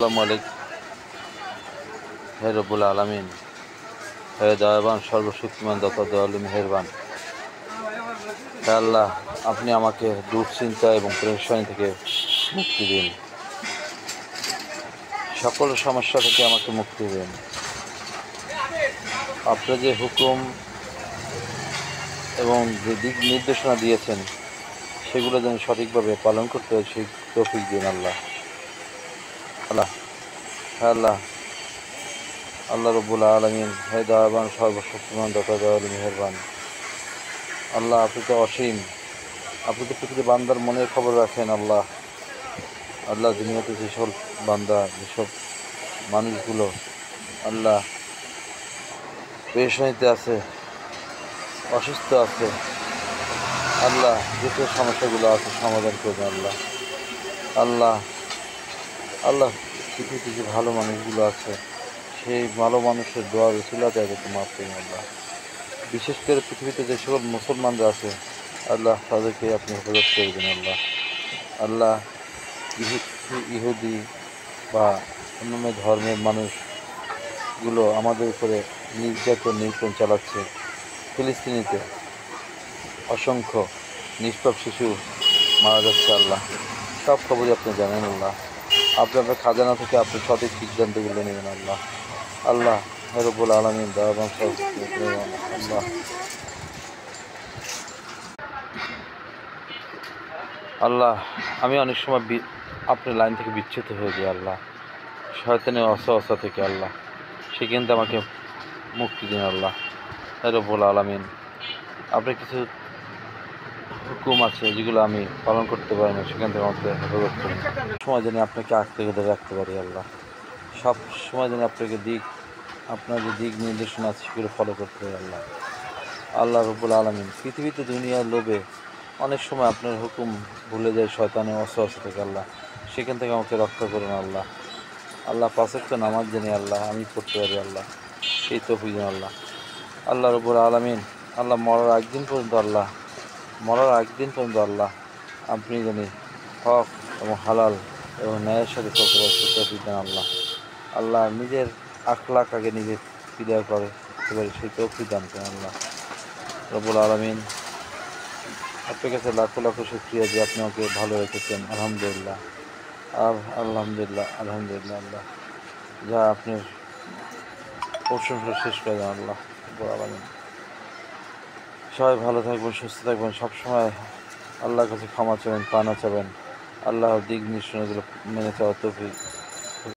আসসালামু আলাইকুম। হে রব্বুল আলামিন, হে দয়াবান সর্বশক্তিমান দাতা দয়ালু মেহেরবান। হে আল্লাহ, আপনি আমাকে দুশ্চিন্তা এবং পেরেশানি থেকে মুক্তি দিন। সকল সমস্যা থেকে আমাকে মুক্তি দিন। আপনি যে হুকুম এবং যে দিক নির্দেশনা দিয়েছেন সেগুলো যেন সঠিকভাবে পালন করতে হয় সেই তৌফিক দিন আল্লাহ। আল্লাহ, হে আল্লাহ, আল্লাহ রব্বুল আলামিন, হে দয়াবান সর্বশক্তিমান দাতা দয়ালু মেহেরবান। আল্লাহ, আপনি তো অসীম, আপনি তো প্রতিটি বান্দার মনের খবর রাখেন আল্লাহ। আল্লাহ, দুনিয়াতে যেসব বান্দা, যেসব মানুষগুলো আল্লাহ পেরেশানিতে আছে, অসুস্থ আছে, আল্লাহ যেসব সমস্যাগুলো আছে সমাধান করবেন আল্লাহ। আল্লাহ, আল্লাহ পৃথিবীতে যে ভালো মানুষগুলো আছে সেই ভালো মানুষের দোয়া রসিলাতে এদেরকে মাফ করুন আল্লাহ। বিশেষ করে পৃথিবীতে যে সকল মুসলমানরা আছে আল্লাহ তাদেরকে আপনি হেফাজত করে দিন আল্লাহ। আল্লাহ, ইহুদি বা অন্যান্য ধর্মের মানুষগুলো আমাদের উপরে নির্যাতন চালাচ্ছে। ফিলিস্তিনিতে অসংখ্য নিষ্পাপ শিশু মারা যাচ্ছে আল্লাহ। সব খবরই আপনি জানেন আল্লাহ। আপনার খাজানা থেকে আপনি সঠিক সিদ্ধান্তগুলো নেবেন আল্লাহ। আল্লাহ, হে রব্বুল আলামিন, দয়াবান আল্লাহ। আল্লাহ, আমি অনেক সময় আপনার লাইন থেকে বিচ্যুত হয়ে যাই আল্লাহ, শয়তানের অসহসা থেকে আল্লাহ। সেখান থেকে আমাকে মুক্তি দিন আল্লাহ। হে রব্বুল আলামিন, আপনার কিছু হুকুম আছে যেগুলো আমি পালন করতে পারি না, সেখান থেকে আমাকে হেফাজত করুন। সময় যেন আপনাকে আঁকড়ে ধরে রাখতে পারি আল্লাহ। সব সময় যেন আপনার যে দিক নির্দেশনা আছে সেগুলো ফলো করতে হয় আল্লাহ। আল্লাহ রব্বুল আলামিন, পৃথিবীতে দুনিয়ার লোভে অনেক সময় আপনার হুকুম ভুলে যায় শয়তানের ওয়াসওয়াসা থেকে আল্লাহ। সেখান থেকে আমাকে রক্ষা করুন আল্লাহ। আল্লাহ, পাঁচ ওয়াক্ত নামাজ জানি আল্লাহ আমি পড়তে পারি আল্লাহ, সেই তৌফিক দিন আল্লাহ। আল্লাহ রব্বুল আলামিন, আল্লাহ মরার একদিন পর্যন্ত আল্লাহ আপনি জানি হক এবং হালাল এবং ন্যায়ের সাথে চলতে পারে সেই তৌফিক দেন আল্লাহ। আল্লাহ, নিজের আখলাক আগে নিজে ক্লিয়ার করতে পারে সেই তৌফিক দান করেন আল্লাহ রব্বুল আলামিন। আপনার কাছে লাখো লাখো শুকরিয়া যে আপনি আমাকে ভালো রেখেছেন। আলহামদুলিল্লাহ, আলহামদুলিল্লাহ, আলহামদুলিল্লাহ আল্লাহ। যা আপনার প্রশংসা শেষ করে দেন আল্লাহ রব্বুল আলামিন। সবাই ভালো থাকবেন, সুস্থ থাকবেন, সবসময় আল্লাহর কাছে ক্ষমা চাবেন, পানা চাবেন। আল্লাহর দিক নির্দেশনাগুলো মেনে চলার তৌফিক